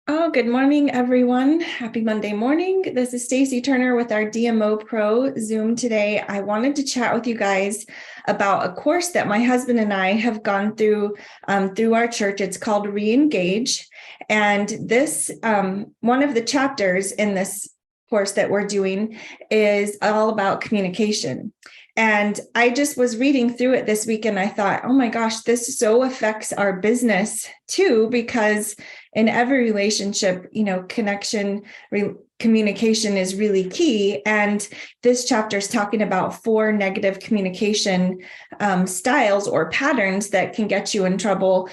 Oh, good morning, everyone. Happy Monday morning. This is Stacy Turner with our DMOpro Zoom today. I wanted to chat with you guys about a course that my husband and I have gone through our church. It's called Reengage. And this, one of the chapters in this course that we're doing is all about communication. And I just was reading through it this week and I thought, oh my gosh, this so affects our business too, because in every relationship, communication is really key. And this chapter is talking about 4 negative communication styles or patterns that can get you in trouble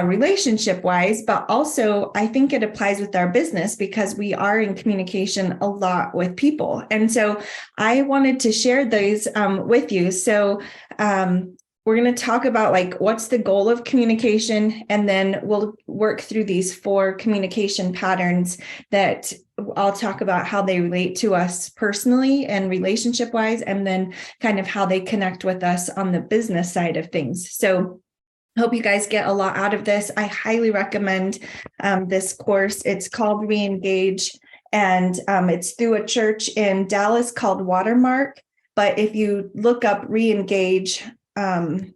relationship wise. But also, I think it applies with our business because we are in communication a lot with people. And so I wanted to share those with you. So we're going to talk about what's the goal of communication, and then we'll work through these 4 communication patterns that I'll talk about how they relate to us personally and relationship wise, and then kind of how they connect with us on the business side of things. So hope you guys get a lot out of this. I highly recommend this course. It's called Reengage, and it's through a church in Dallas called Watermark. But if you look up Reengage, I'm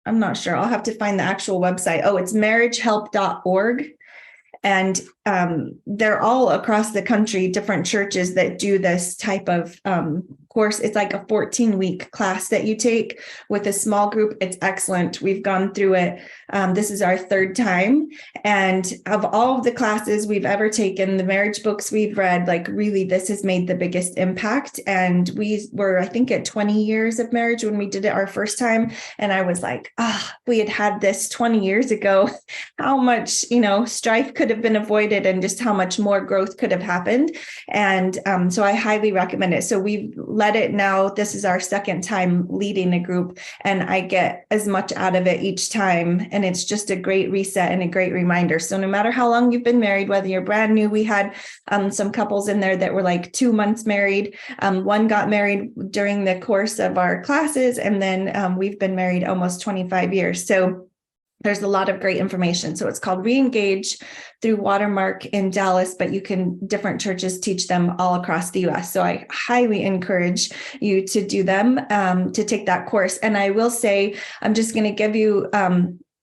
not sure. I'll have to find the actual website. Oh, it's marriagehelp.org. And they're all across the country, different churches that do this type of course. It's like a 14-week class that you take with a small group. It's excellent. We've gone through it. This is our 3rd time. And of all of the classes we've ever taken, the marriage books we've read, really, this has made the biggest impact. And we were, I think, at 20 years of marriage when we did it our first time. And I was like, we had this 20 years ago, how much, strife could have been avoided and just how much more growth could have happened. And so I highly recommend it. So we've led it now. This is our 2nd time leading a group, and I get as much out of it each time. And it's just a great reset and a great reminder. So no matter how long you've been married, whether you're brand new, we had some couples in there that were 2 months married. One got married during the course of our classes, and then we've been married almost 25 years. So there's a lot of great information. So it's called Reengage through Watermark in Dallas, but different churches teach them all across the US. So I highly encourage you to do them, to take that course. And I will say, I'm just going to give you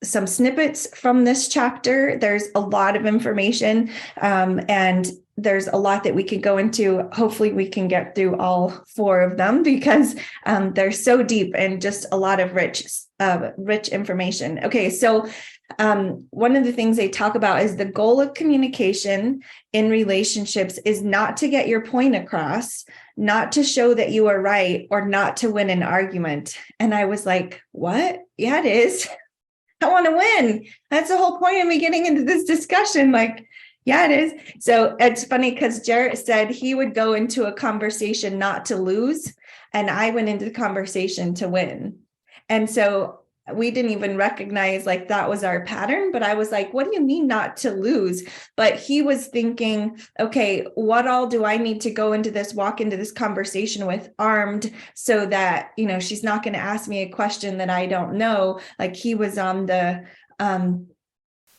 some snippets from this chapter. There's a lot of information, and there's a lot that we could go into. Hopefully we can get through all 4 of them because they're so deep and just a lot of rich information. Okay, so one of the things they talk about is the goal of communication in relationships is not to get your point across, not to show that you are right, or not to win an argument. And I was like, what? Yeah, it is. I want to win. That's the whole point of me getting into this discussion. Yeah, it is. So it's funny because Jarrett said he would go into a conversation not to lose, and I went into the conversation to win. And so we didn't even recognize that was our pattern, but I was like, what do you mean not to lose? But he was thinking, okay, what all do I need to walk into this conversation with armed so that, she's not going to ask me a question that I don't know. He was on the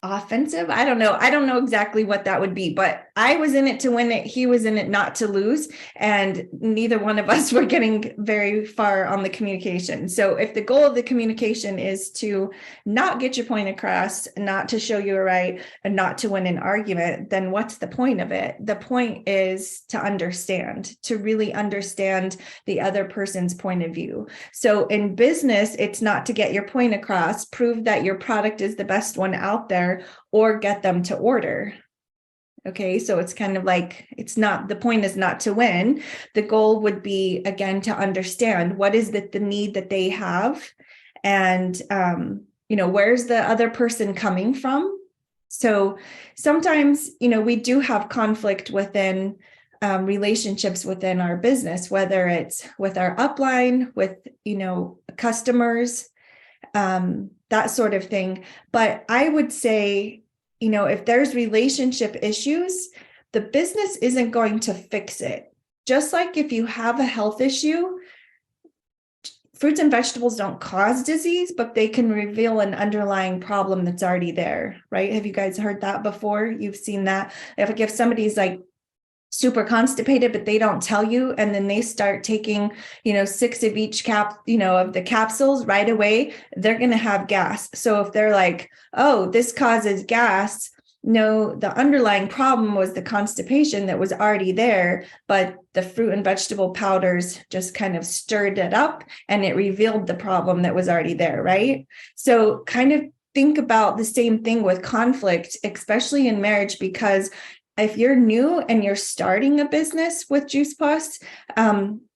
offensive. I don't know exactly what that would be, but I was in it to win it. He was in it not to lose. And neither one of us were getting very far on the communication. So if the goal of the communication is to not get your point across, not to show you're right, and not to win an argument, then what's the point of it? The point is to understand, to really understand the other person's point of view. So in business, it's not to get your point across, prove that your product is the best one out there, or get them to order. Okay, so it's kind of the point is not to win. The goal would be, again, to understand what is the need that they have, and where's the other person coming from. So sometimes, we do have conflict within relationships within our business, whether it's with our upline, with customers, that sort of thing. But I would say, if there's relationship issues, the business isn't going to fix it. Just like if you have a health issue, fruits and vegetables don't cause disease, but they can reveal an underlying problem that's already there, right? Have you guys heard that before? You've seen that? If somebody's like super constipated, but they don't tell you, and then they start taking, 6 of each of the capsules right away, they're going to have gas. So if they're like, oh, this causes gas, no, the underlying problem was the constipation that was already there, but the fruit and vegetable powders just kind of stirred it up and it revealed the problem that was already there, right? So kind of think about the same thing with conflict, especially in marriage, because if you're new and you're starting a business with Juice Plus,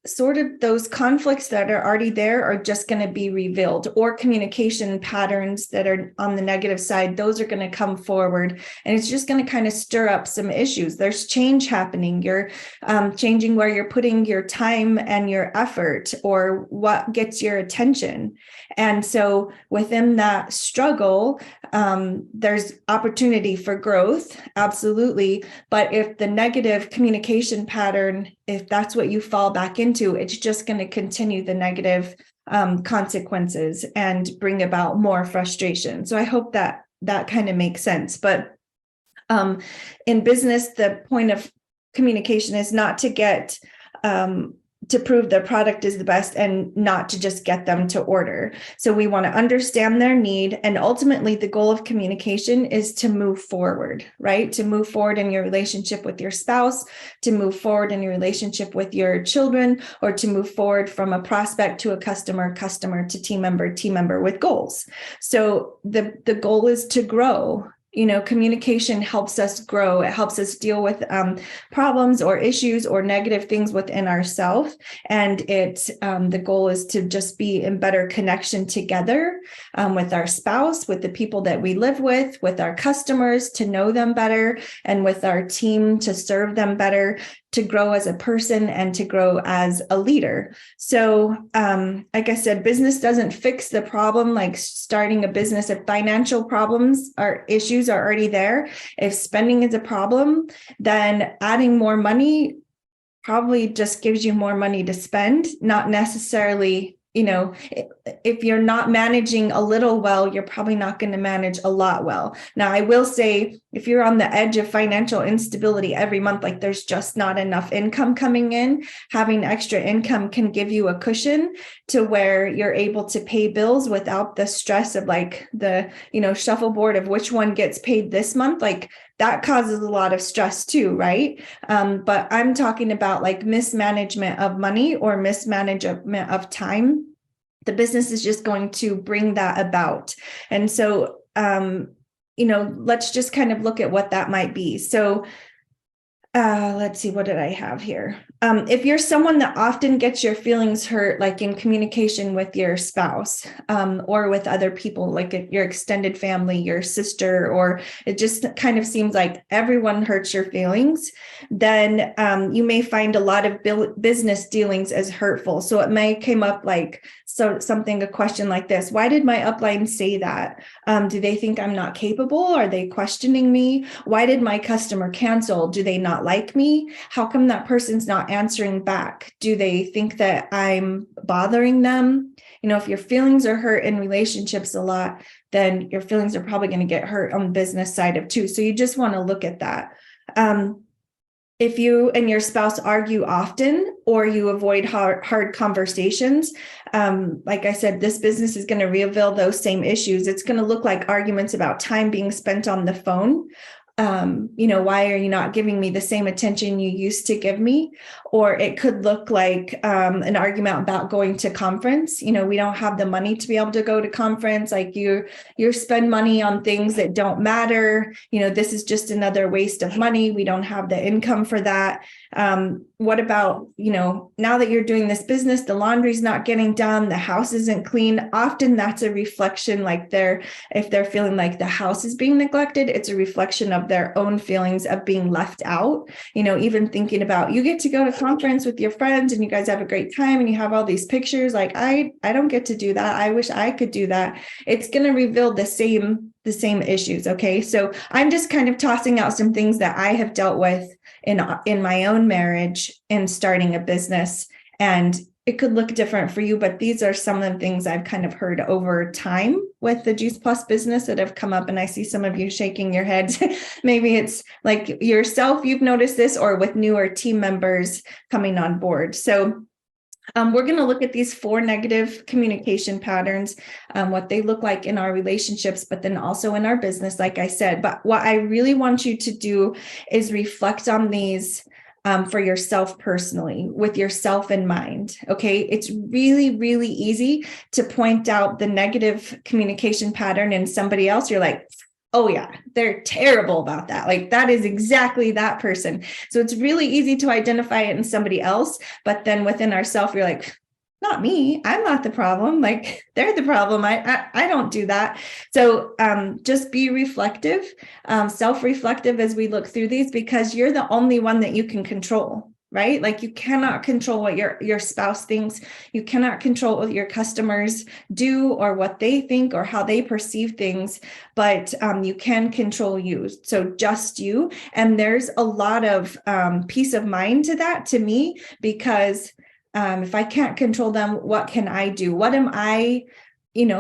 sort of those conflicts that are already there are just going to be revealed, or communication patterns that are on the negative side, those are going to come forward, and it's just going to kind of stir up some issues. There's change happening. You're changing where you're putting your time and your effort, or what gets your attention. And so within that struggle, there's opportunity for growth, absolutely. But if the negative communication pattern, if that's what you fall back into, it's just going to continue the negative consequences and bring about more frustration. So I hope that kind of makes sense. But in business, the point of communication is not to get to prove their product is the best, and not to just get them to order. So we want to understand their need. And ultimately, the goal of communication is to move forward, right? To move forward in your relationship with your spouse, to move forward in your relationship with your children, or to move forward from a prospect to a customer to team member with goals. So the goal is to grow. Communication helps us grow. It helps us deal with problems or issues or negative things within ourselves. And the goal is to just be in better connection together with our spouse, with the people that we live with our customers, to know them better, and with our team to serve them better, to grow as a person and to grow as a leader. So, like I said, business doesn't fix the problem, like starting a business. If financial problems or issues are already there, if spending is a problem, then adding more money probably just gives you more money to spend, not necessarily. If you're not managing a little well, you're probably not going to manage a lot well. Now, I will say, if you're on the edge of financial instability every month, like there's just not enough income coming in, having extra income can give you a cushion to where you're able to pay bills without the stress of like the, shuffleboard of which one gets paid this month. Like that causes a lot of stress too, right? But I'm talking about like mismanagement of money or mismanagement of time. The business is just going to bring that about. And so, let's just kind of look at what that might be. So let's see, what did I have here? If you're someone that often gets your feelings hurt, like in communication with your spouse or with other people, like your extended family, your sister, or it just kind of seems like everyone hurts your feelings, then you may find a lot of business dealings as hurtful. So it may come up like a question like this: why did my upline say that? Do they think I'm not capable? Are they questioning me? Why did my customer cancel? Do they not like me? How come that person's not answering back? Do they think that I'm bothering them? If your feelings are hurt in relationships a lot, then your feelings are probably going to get hurt on the business side of too. So you just want to look at that. If you and your spouse argue often, or you avoid hard conversations, like I said, this business is going to reveal those same issues. It's going to look like arguments about time being spent on the phone. Why are you not giving me the same attention you used to give me? Or it could look like an argument about going to conference. We don't have the money to be able to go to conference. Like you spend money on things that don't matter. This is just another waste of money. We don't have the income for that. What about, now that you're doing this business, the laundry's not getting done, the house isn't clean. Often that's a reflection, like if they're feeling like the house is being neglected, it's a reflection of their own feelings of being left out. Even thinking about, you get to go to conference with your friends and you guys have a great time and you have all these pictures, like I don't get to do that. I wish I could do that. It's going to reveal the same issues. Okay. So I'm just kind of tossing out some things that I have dealt with in my own marriage and starting a business. And it could look different for you, but these are some of the things I've kind of heard over time with the Juice Plus business that have come up. And I see some of you shaking your heads. Maybe it's like yourself, you've noticed this, or with newer team members coming on board. So we're going to look at these 4 negative communication patterns, what they look like in our relationships, but then also in our business, like I said. But what I really want you to do is reflect on these for yourself personally, with yourself in mind. Okay. It's really, really easy to point out the negative communication pattern in somebody else. You're like, oh yeah, they're terrible about that. Like that is exactly that person. So it's really easy to identify it in somebody else. But then within ourselves, you're like, not me. I'm not the problem. Like they're the problem. I don't do that. So just be reflective, self-reflective as we look through these, because you're the only one that you can control, right? Like you cannot control what your spouse thinks. You cannot control what your customers do or what they think or how they perceive things, but you can control you. So just you. And there's a lot of peace of mind to that, to me, because if I can't control them, what can I do? What am I,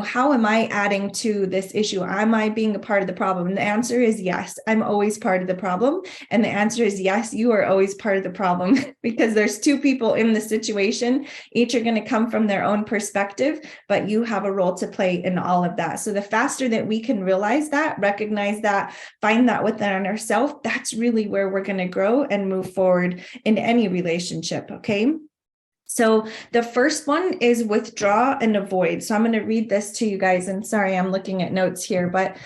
how am I adding to this issue? Am I being a part of the problem? And the answer is yes, I'm always part of the problem. And the answer is yes, you are always part of the problem, because there's 2 people in the situation. Each are going to come from their own perspective, but you have a role to play in all of that. So the faster that we can realize that, recognize that, find that within ourselves, that's really where we're going to grow and move forward in any relationship. Okay. So the first one is withdraw and avoid. So I'm going to read this to you guys. And sorry, I'm looking at notes here, but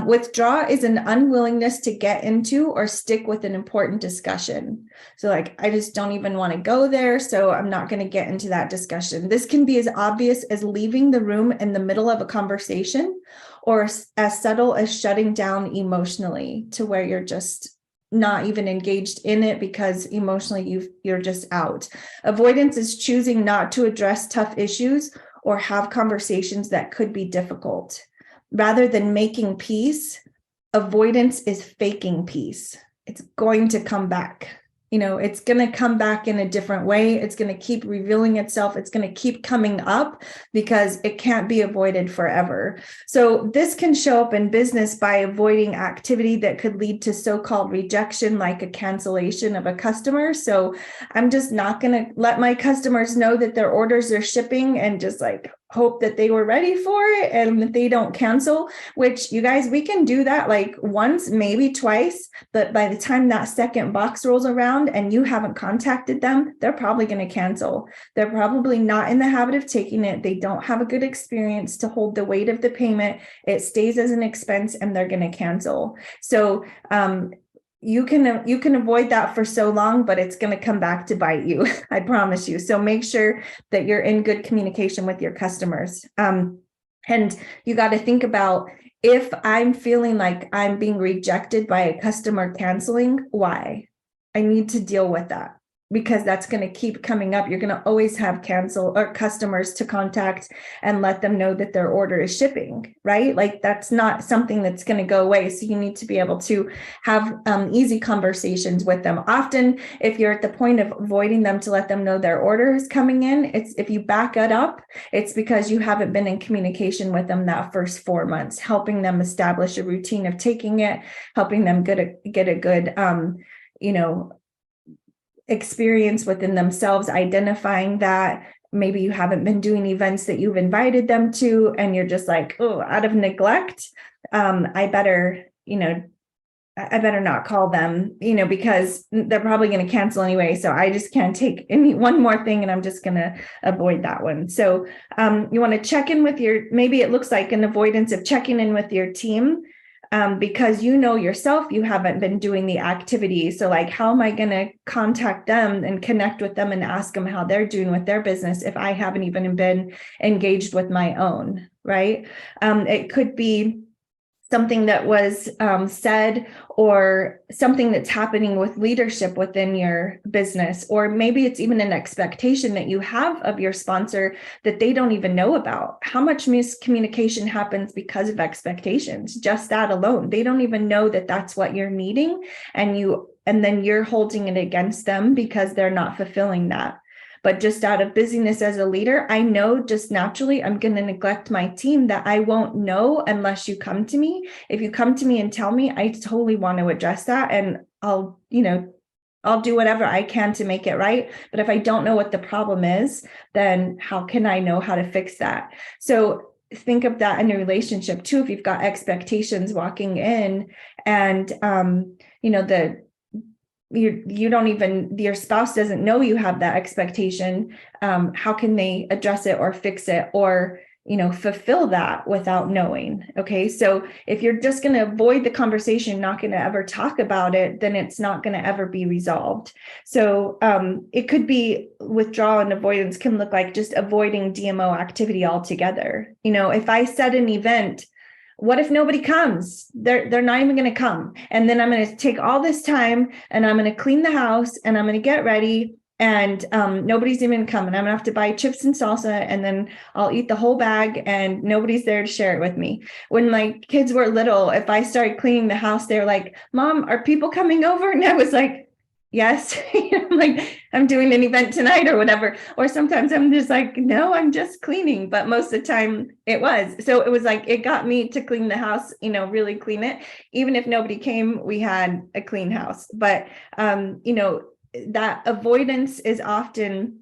withdraw is an unwillingness to get into or stick with an important discussion. So like, I just don't even want to go there. So I'm not going to get into that discussion. This can be as obvious as leaving the room in the middle of a conversation, or as subtle as shutting down emotionally, to where you're just not even engaged in it because emotionally you're just out. Avoidance is choosing not to address tough issues or have conversations that could be difficult. Rather than making peace, avoidance is faking peace. It's going to come back. It's going to come back in a different way. It's going to keep revealing itself. It's going to keep coming up because it can't be avoided forever. So this can show up in business by avoiding activity that could lead to so-called rejection, like a cancellation of a customer. So I'm just not going to let my customers know that their orders are shipping and just like hope that they were ready for it and that they don't cancel, which you guys, we can do that like once, maybe twice, but by the time that second box rolls around and you haven't contacted them, they're probably going to cancel. They're probably not in the habit of taking it. They don't have a good experience to hold the weight of the payment. It stays as an expense and they're going to cancel. So, you can avoid that for so long, but it's going to come back to bite you. I promise you. So make sure that you're in good communication with your customers. And you got to think about, if I'm feeling like I'm being rejected by a customer canceling, why? I need to deal with that, because that's going to keep coming up. You're going to always have cancel or customers to contact and let them know that their order is shipping, right? Like that's not something that's going to go away. So you need to be able to have easy conversations with them. Often, if you're at the point of avoiding them to let them know their order is coming in, if you back it up, it's because you haven't been in communication with them that first 4 months, helping them establish a routine of taking it, helping them get a good, experience within themselves, identifying that maybe you haven't been doing events that you've invited them to, and you're just like, oh, out of neglect, I better not call them, because they're probably going to cancel anyway. So I just can't take one more thing, and I'm just going to avoid that one. So you want to check in with maybe it looks like an avoidance of checking in with your team. Because yourself, you haven't been doing the activity. So like, how am I going to contact them and connect with them and ask them how they're doing with their business if I haven't even been engaged with my own, right? It could be something that was said, or something that's happening with leadership within your business, or maybe it's even an expectation that you have of your sponsor that they don't even know about. How much miscommunication happens because of expectations? Just that alone, they don't even know that that's what you're needing, and then you're holding it against them because they're not fulfilling that. but just out of busyness as a leader, I know just naturally I'm going to neglect my team, that I won't know unless you come to me. If you come to me and tell me, I totally want to address that, and I'll do whatever I can to make it right. But if I don't know what the problem is, then how can I know how to fix that? So think of that in a relationship too. If you've got expectations walking in, and your spouse doesn't know you have that expectation, how can they address it or fix it, or fulfill that without knowing? Okay, so if you're just going to avoid the conversation, not going to ever talk about it, then it's not going to ever be resolved. So it could be withdrawal and avoidance can look like just avoiding DMO activity altogether. If I set an event, what if nobody comes? They're not even going to come. And then I'm going to take all this time and I'm going to clean the house and I'm going to get ready, and nobody's even coming. I'm going to have to buy chips and salsa, and then I'll eat the whole bag and nobody's there to share it with me. When my kids were little, if I started cleaning the house, they're like, Mom, are people coming over? And I was like, yes. I'm doing an event tonight or whatever. Or sometimes I'm just like, no, I'm just cleaning. But most of the time it was. So it was like, it got me to clean the house, really clean it. Even if nobody came, we had a clean house. But, that avoidance is often,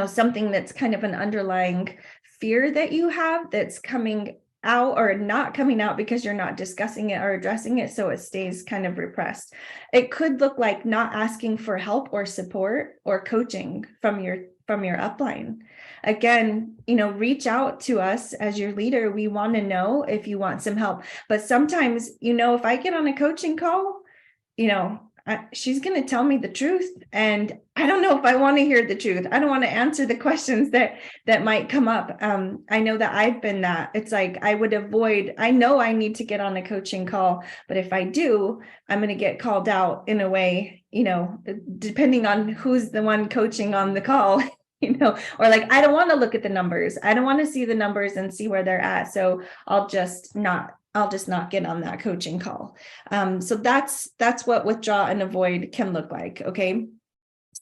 something that's kind of an underlying fear that you have that's coming out or not coming out because you're not discussing it or addressing it, so it stays kind of repressed. It could look like not asking for help or support or coaching from your upline. Again, reach out to us as your leader. We want to know if you want some help. But sometimes, if I get on a coaching call, she's going to tell me the truth, and I don't know if I want to hear the truth. I don't want to answer the questions that might come up. I know that I've been that. It's like I know I need to get on a coaching call, but if I do, I'm going to get called out in a way, depending on who's the one coaching on the call, or like, I don't want to look at the numbers. I don't want to see the numbers and see where they're at. So I'll just not get on that coaching call. So that's what withdraw and avoid can look like. Okay.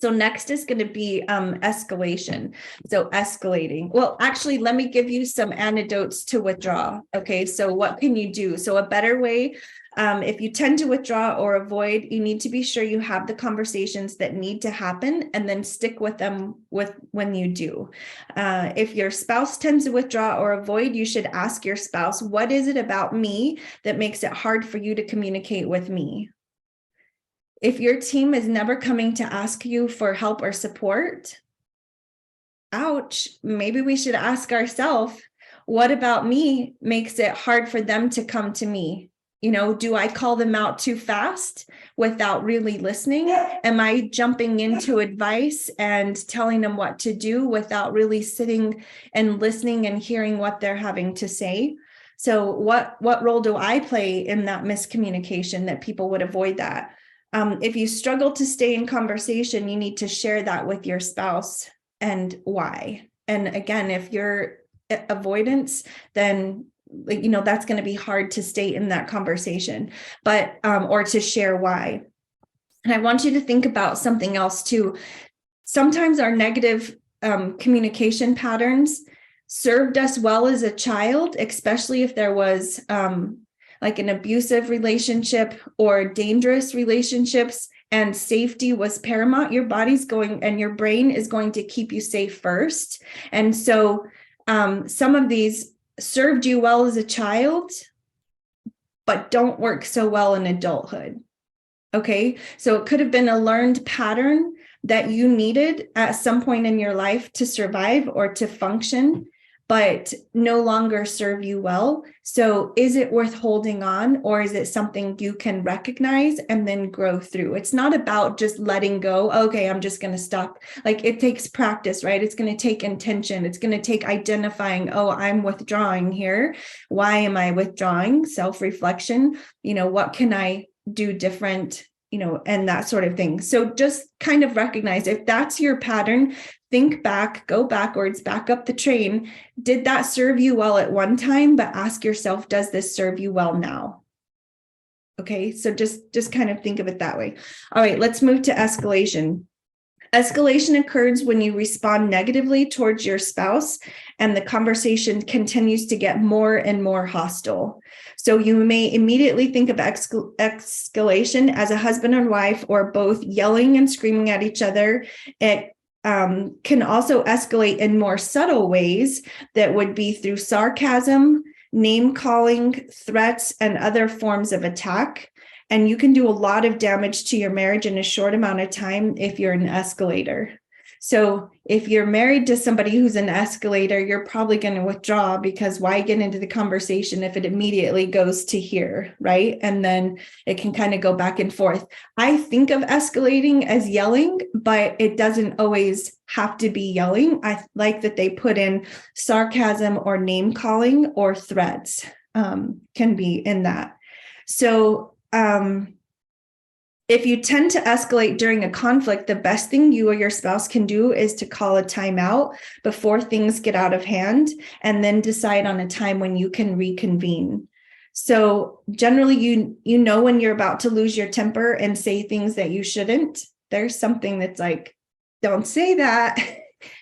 So next is going to be escalation. So escalating. Well, actually, let me give you some antidotes to withdraw. Okay. So what can you do? So a better way, if you tend to withdraw or avoid, you need to be sure you have the conversations that need to happen and then stick with them when you do. If your spouse tends to withdraw or avoid, you should ask your spouse, what is it about me that makes it hard for you to communicate with me? If your team is never coming to ask you for help or support, ouch, maybe we should ask ourselves, what about me makes it hard for them to come to me? Do I call them out too fast without really listening? Am I jumping into advice and telling them what to do without really sitting and listening and hearing what they're having to say? So what role do I play in that miscommunication that people would avoid that? If you struggle to stay in conversation, you need to share that with your spouse and why. And again, if you're avoidance, then that's going to be hard to stay in that conversation, but or to share why. And I want you to think about something else too. Sometimes our negative communication patterns served us well as a child, especially if there was like an abusive relationship or dangerous relationships, and safety was paramount. Your body's going and your brain is going to keep you safe first. And so some of these served you well as a child, but don't work so well in adulthood. Okay, so it could have been a learned pattern that you needed at some point in your life to survive or to function, but no longer serve you well. So is it worth holding on, or is it something you can recognize and then grow through? It's not about just letting go. Okay, I'm just going to stop. Like, it takes practice, right? It's going to take intention. It's going to take identifying, oh, I'm withdrawing here. Why am I withdrawing? Self-reflection. What can I do different? And that sort of thing. So just kind of recognize if that's your pattern, think back, go backwards, back up the train. Did that serve you well at one time? But ask yourself, does this serve you well now? Okay, so just kind of think of it that way. All right, let's move to escalation. Escalation occurs when you respond negatively towards your spouse and the conversation continues to get more and more hostile. So you may immediately think of escalation as a husband and wife or both yelling and screaming at each other. It can also escalate in more subtle ways that would be through sarcasm, name calling, threats, and other forms of attack. And you can do a lot of damage to your marriage in a short amount of time if you're an escalator. So if you're married to somebody who's an escalator, you're probably going to withdraw, because why get into the conversation if it immediately goes to here, right? And then it can kind of go back and forth. I think of escalating as yelling, but it doesn't always have to be yelling. I like that they put in sarcasm or name calling or threats can be in that. So if you tend to escalate during a conflict, the best thing you or your spouse can do is to call a timeout before things get out of hand, and then decide on a time when you can reconvene. So generally, you know when you're about to lose your temper and say things that you shouldn't. There's something that's like, don't say that.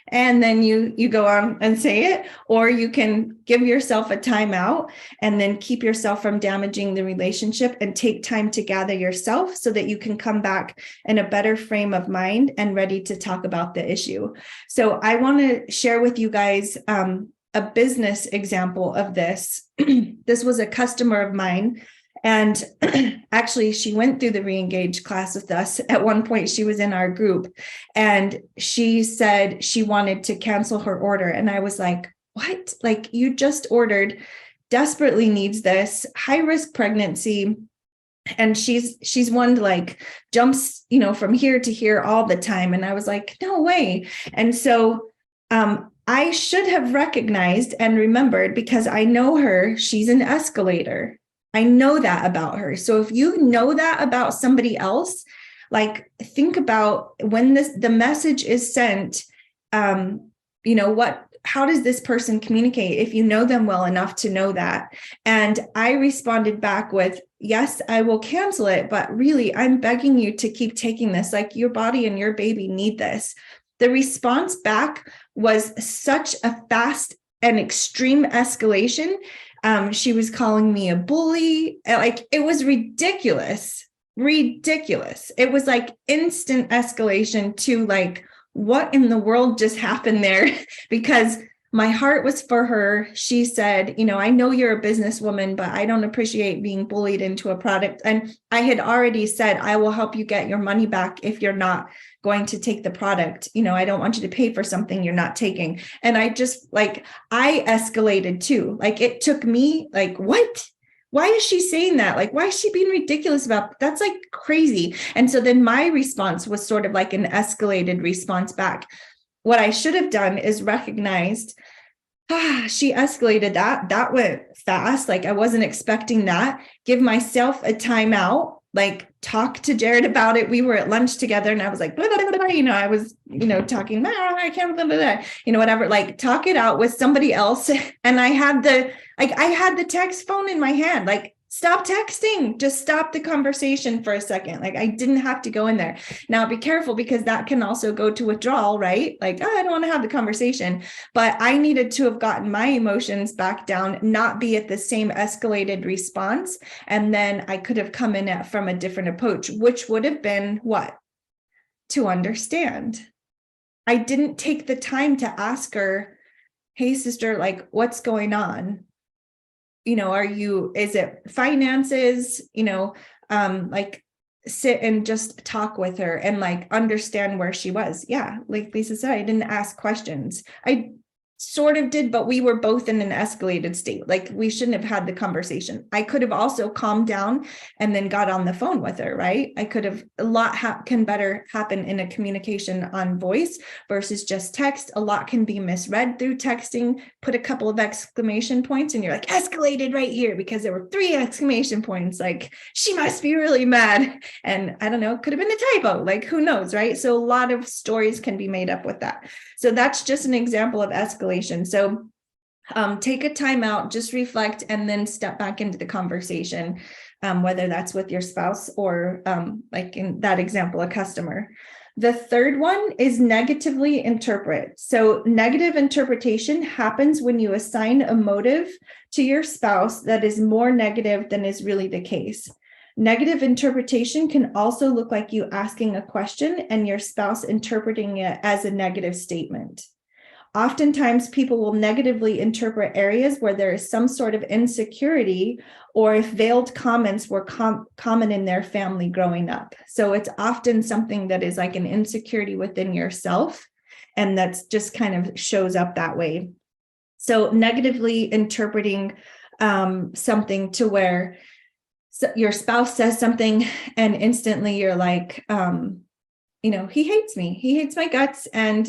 And then you go on and say it, or you can give yourself a timeout and then keep yourself from damaging the relationship and take time to gather yourself so that you can come back in a better frame of mind and ready to talk about the issue. So I want to share with you guys a business example of this. This was a customer of mine. And actually, she went through the re-engage class with us. At one point, she was in our group and she said she wanted to cancel her order. And I was like, what? Like, you just ordered, desperately needs this, high risk pregnancy. And she's one to like jumps, from here to here all the time. And I was like, no way. And so I should have recognized and remembered, because I know her, she's an escalator. I know that about her. So if you know that about somebody else, like, think about when the message is sent, how does this person communicate if you know them well enough to know that? And I responded back with, yes, I will cancel it, but really, I'm begging you to keep taking this. Like, your body and your baby need this. The response back was such a fast and extreme escalation. She was calling me a bully. Like, it was ridiculous. It was like instant escalation to like, what in the world just happened there? Because my heart was for her. She said, I know you're a businesswoman, but I don't appreciate being bullied into a product. And I had already said, I will help you get your money back if you're not going to take the product. I don't want you to pay for something you're not taking. And I escalated too. Like, it took me like, what? Why is she saying that? Like, why is she being ridiculous about that's like crazy? And so then my response was sort of like an escalated response back. What I should have done is recognized, she escalated that went fast. Like, I wasn't expecting that. Give myself a timeout, like, talk to Jared about it. We were at lunch together and I was like, blah, blah, blah, blah, I was, talking, I can't, blah, blah, blah, whatever, like, talk it out with somebody else. And I had the text phone in my hand, like, stop texting, just stop the conversation for a second. Like, I didn't have to go in there. Now be careful, because that can also go to withdrawal, right? Like, I don't want to have the conversation, but I needed to have gotten my emotions back down, not be at the same escalated response. And then I could have come in from a different approach, which would have been what? To understand. I didn't take the time to ask her, hey, sister, like, what's going on? Is it finances, like, sit and just talk with her and like understand where she was. Yeah. Like Lisa said, I didn't ask questions. I sort of did, but we were both in an escalated state. Like, we shouldn't have had the conversation. I could have also calmed down and then got on the phone with her, right? I could have, a lot can better happen in a communication on voice versus just text. A lot can be misread through texting. Put a couple of exclamation points and you're like, escalated right here, because there were 3 exclamation points. Like, she must be really mad. And I don't know, could have been a typo, like, who knows, right? So a lot of stories can be made up with that. So that's just an example of escalation. So take a time out, just reflect, and then step back into the conversation, whether that's with your spouse or like in that example, a customer. The third one is negatively interpret. So negative interpretation happens when you assign a motive to your spouse that is more negative than is really the case. Negative interpretation can also look like you asking a question and your spouse interpreting it as a negative statement. Oftentimes, people will negatively interpret areas where there is some sort of insecurity, or if veiled comments were common in their family growing up. So it's often something that is like an insecurity within yourself, and that's just kind of shows up that way. So negatively interpreting something to where your spouse says something and instantly you're like, he hates me. He hates my guts. And,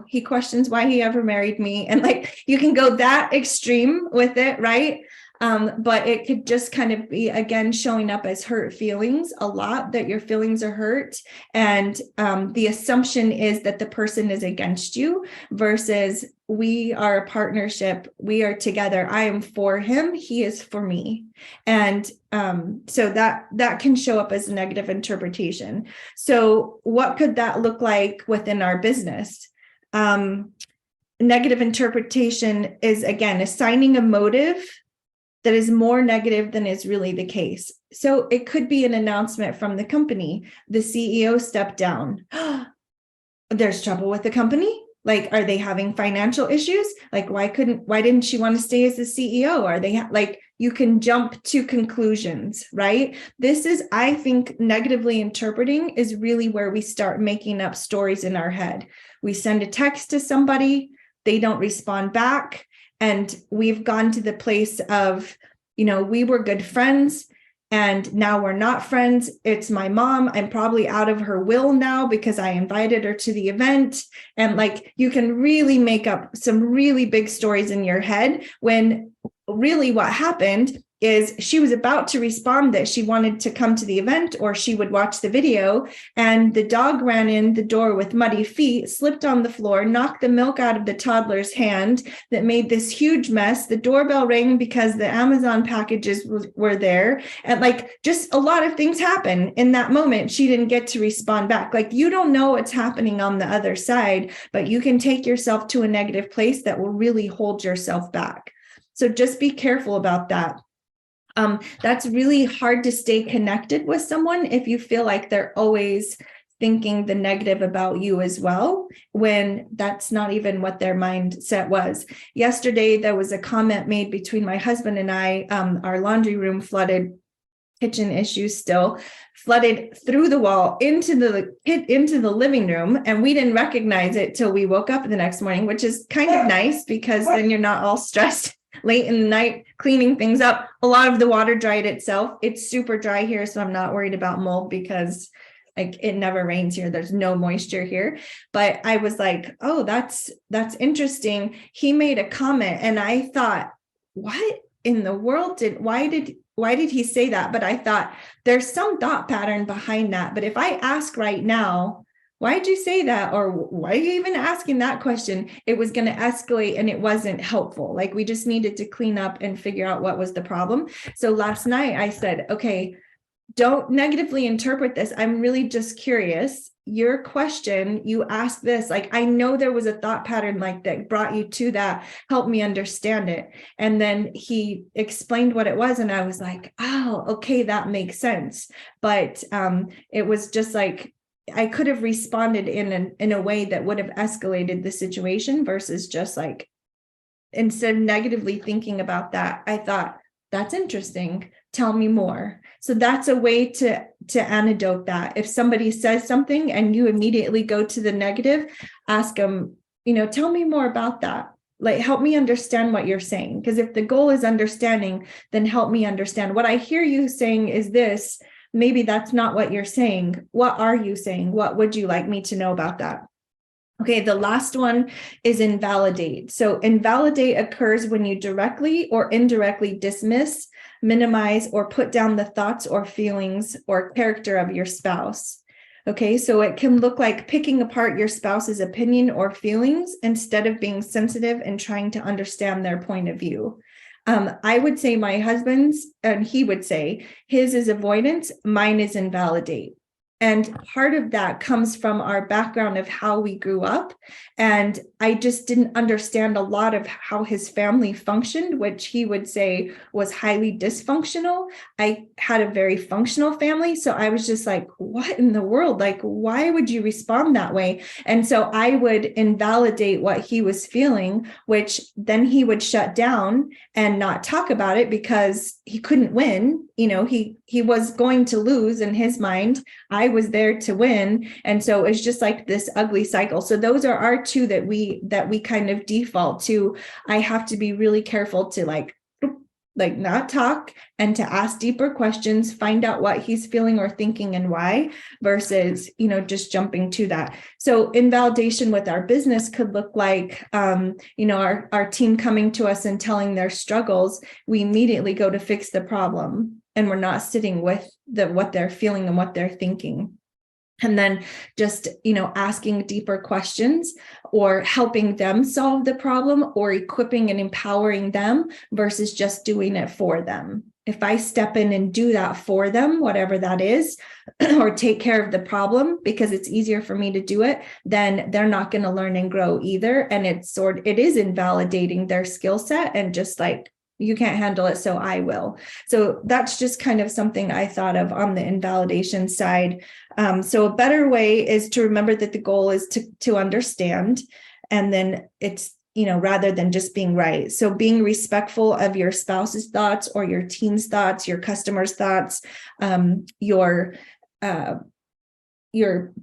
he questions why he ever married me. And like, you can go that extreme with it, right? But it could just kind of be, again, showing up as hurt feelings a lot, that your feelings are hurt. And the assumption is that the person is against you versus we are a partnership. We are together. I am for him. He is for me. And so that can show up as a negative interpretation. So what could that look like within our business? Negative interpretation is, again, assigning a motive that is more negative than is really the case. So it could be an announcement from the company. The CEO stepped down. There's trouble with the company. Like, are they having financial issues? Like, why didn't she want to stay as the CEO? Are they you can jump to conclusions, right? This is, I think, negatively interpreting is really where we start making up stories in our head. We send a text to somebody, they don't respond back. And we've gone to the place of, we were good friends and now we're not friends. It's my mom. I'm probably out of her will now because I invited her to the event. And like, you can really make up some really big stories in your head when really what happened is she was about to respond that she wanted to come to the event or she would watch the video, and the dog ran in the door with muddy feet, slipped on the floor, knocked the milk out of the toddler's hand, that made this huge mess. The doorbell rang because the Amazon packages were there, and like just a lot of things happen in that moment. She didn't get to respond back. Like, you don't know what's happening on the other side, but you can take yourself to a negative place that will really hold yourself back. So just be careful about that. That's really hard to stay connected with someone if you feel like they're always thinking the negative about you as well, when that's not even what their mindset was. Yesterday, there was a comment made between my husband and I. Our laundry room flooded, kitchen issues still, flooded through the wall into the living room, and we didn't recognize it till we woke up the next morning, which is kind of nice because then you're not all stressed late in the night cleaning things up. A lot of the water dried itself. It's super dry here, so I'm not worried about mold because like it never rains here. There's no moisture here. But I was like, oh, that's interesting. He made a comment and I thought, what in the world why did he say that? But I thought there's some thought pattern behind that. But if I ask right now, why'd you say that? Or why are you even asking that question? It was going to escalate and it wasn't helpful. Like, we just needed to clean up and figure out what was the problem. So last night I said, okay, don't negatively interpret this. I'm really just curious. Your question, you asked this, like, I know there was a thought pattern like that brought you to that. Help me understand it. And then he explained what it was. And I was like, oh, okay, that makes sense. But it was just like, I could have responded in a way that would have escalated the situation versus just like, instead of negatively thinking about that, I thought, that's interesting. Tell me more. So that's a way to antidote that. If somebody says something and you immediately go to the negative, ask them, tell me more about that. Like, help me understand what you're saying. Because if the goal is understanding, then help me understand. What I hear you saying is this. Maybe that's not what you're saying. What are you saying? What would you like me to know about that? Okay, the last one is invalidate. So invalidate occurs when you directly or indirectly dismiss, minimize, or put down the thoughts or feelings or character of your spouse. Okay, so it can look like picking apart your spouse's opinion or feelings instead of being sensitive and trying to understand their point of view. I would say my husband's, and he would say his is avoidance, mine is invalidate. And part of that comes from our background of how we grew up. And I just didn't understand a lot of how his family functioned, which he would say was highly dysfunctional. I had a very functional family. So I was just like, what in the world? Like, why would you respond that way? And so I would invalidate what he was feeling, which then he would shut down and not talk about it because he couldn't win. He was going to lose in his mind. I was there to win. And so it's just like this ugly cycle. So those are our two that we kind of default to. I have to be really careful to like not talk and to ask deeper questions, find out what he's feeling or thinking and why, versus, just jumping to that. So invalidation with our business could look like, our team coming to us and telling their struggles. We immediately go to fix the problem, and we're not sitting with what they're feeling and what they're thinking. And then just, asking deeper questions or helping them solve the problem or equipping and empowering them versus just doing it for them. If I step in and do that for them, whatever that is, or take care of the problem because it's easier for me to do it, then they're not going to learn and grow either. And it is invalidating their skill set and just like, you can't handle it, so I will. So that's just kind of something I thought of on the invalidation side. So a better way is to remember that the goal is to understand, and then it's, rather than just being right. So being respectful of your spouse's thoughts or your team's thoughts, your customer's thoughts, your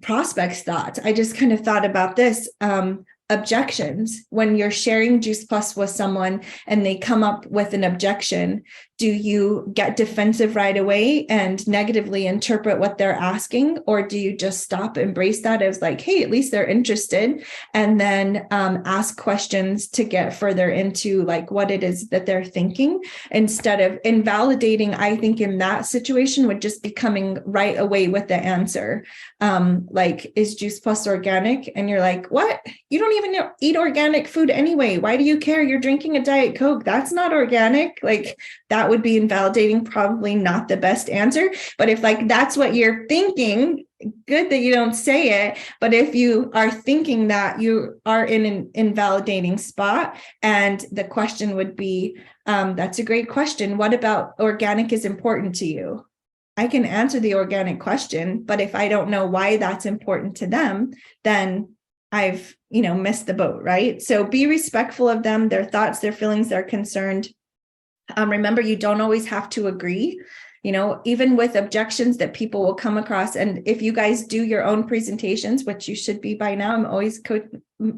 prospect's thoughts. I just kind of thought about this. Objections. When you're sharing Juice Plus with someone and they come up with an objection, do you get defensive right away and negatively interpret what they're asking? Or do you just stop, embrace that as like, hey, at least they're interested, and then ask questions to get further into like what it is that they're thinking, instead of invalidating? I think in that situation would just be coming right away with the answer. Like, is Juice Plus organic? And you're like, what? You don't even eat organic food anyway. Why do you care? You're drinking a Diet Coke. That's not organic. Like, that would be invalidating, probably not the best answer. But if like that's what you're thinking, good that you don't say it. But if you are thinking that, you are in an invalidating spot. And the question would be, that's a great question. What about organic is important to you? I can answer the organic question, but if I don't know why that's important to them, then I've, missed the boat, right? So be respectful of them, their thoughts, their feelings, their concerned. Remember, you don't always have to agree, even with objections that people will come across. And if you guys do your own presentations, which you should be by now, I'm always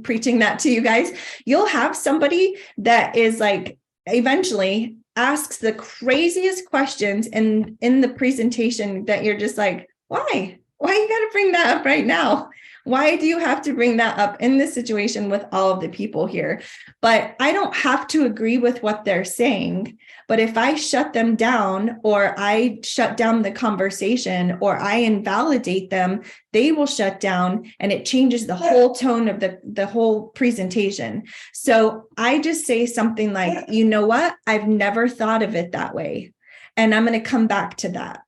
preaching that to you guys, you'll have somebody that is like, eventually asks the craziest questions in the presentation that you're just like, why you got to bring that up right now? Why do you have to bring that up in this situation with all of the people here? But I don't have to agree with what they're saying. But if I shut them down, or I shut down the conversation, or I invalidate them, they will shut down, and it changes the whole tone of the whole presentation. So I just say something like, you know what? I've never thought of it that way, and I'm going to come back to that.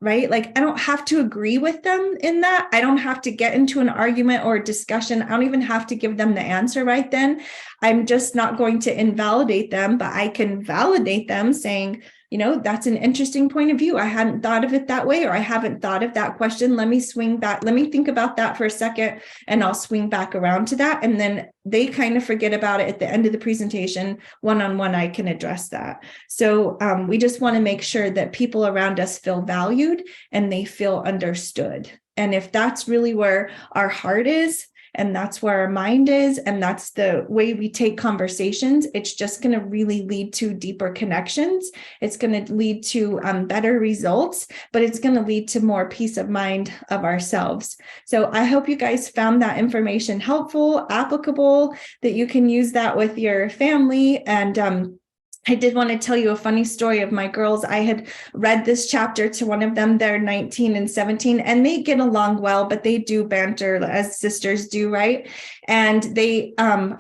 Right? Like, I don't have to agree with them in that. I don't have to get into an argument or a discussion. I don't even have to give them the answer right then. I'm just not going to invalidate them, but I can validate them saying, that's an interesting point of view. I hadn't thought of it that way, or I haven't thought of that question. Let me swing back. Let me think about that for a second, and I'll swing back around to that. And then they kind of forget about it at the end of the presentation. One-on-one, I can address that. So we just want to make sure that people around us feel valued and they feel understood. And if that's really where our heart is, and that's where our mind is, and that's the way we take conversations, it's just going to really lead to deeper connections. It's going to lead to better results, but it's going to lead to more peace of mind of ourselves. So I hope you guys found that information helpful, applicable, that you can use that with your family. And I did want to tell you a funny story of my girls. I had read this chapter to one of them. They're 19 and 17, and they get along well, but they do banter as sisters do, right? And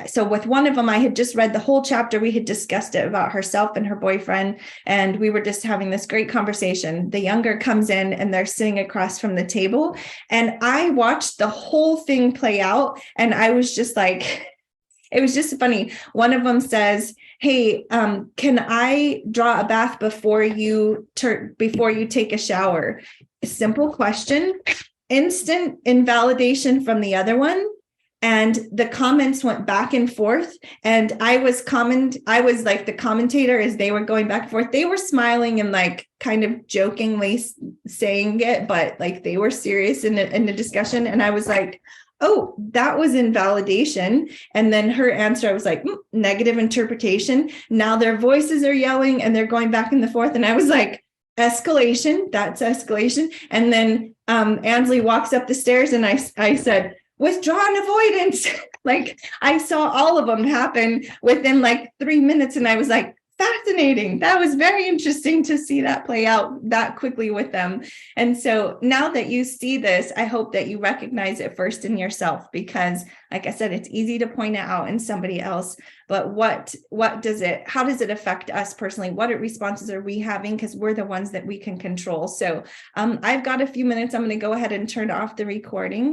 so with one of them, I had just read the whole chapter. We had discussed it about herself and her boyfriend, and we were just having this great conversation. The younger comes in and they're sitting across from the table, and I watched the whole thing play out, and I was just like, it was just funny. One of them says, "Hey, can I draw a bath before you take a shower?" A simple question, instant invalidation from the other one. And the comments went back and forth. And I was like the commentator as they were going back and forth. They were smiling and like kind of jokingly saying it, but like they were serious in the discussion. And I was like, oh, that was invalidation. And then her answer, I was like, negative interpretation. Now their voices are yelling and they're going back and forth. And I was like, escalation, that's escalation. And then Ansley walks up the stairs and I said, withdraw and avoidance. Like I saw all of them happen within like 3 minutes. And I was like, fascinating. That was very interesting to see that play out that quickly with them. And so now that you see this, I hope that you recognize it first in yourself, because like I said, it's easy to point it out in somebody else, but how does it affect us personally? What responses are we having? Because we're the ones that we can control. So I've got a few minutes. I'm going to go ahead and turn off the recording.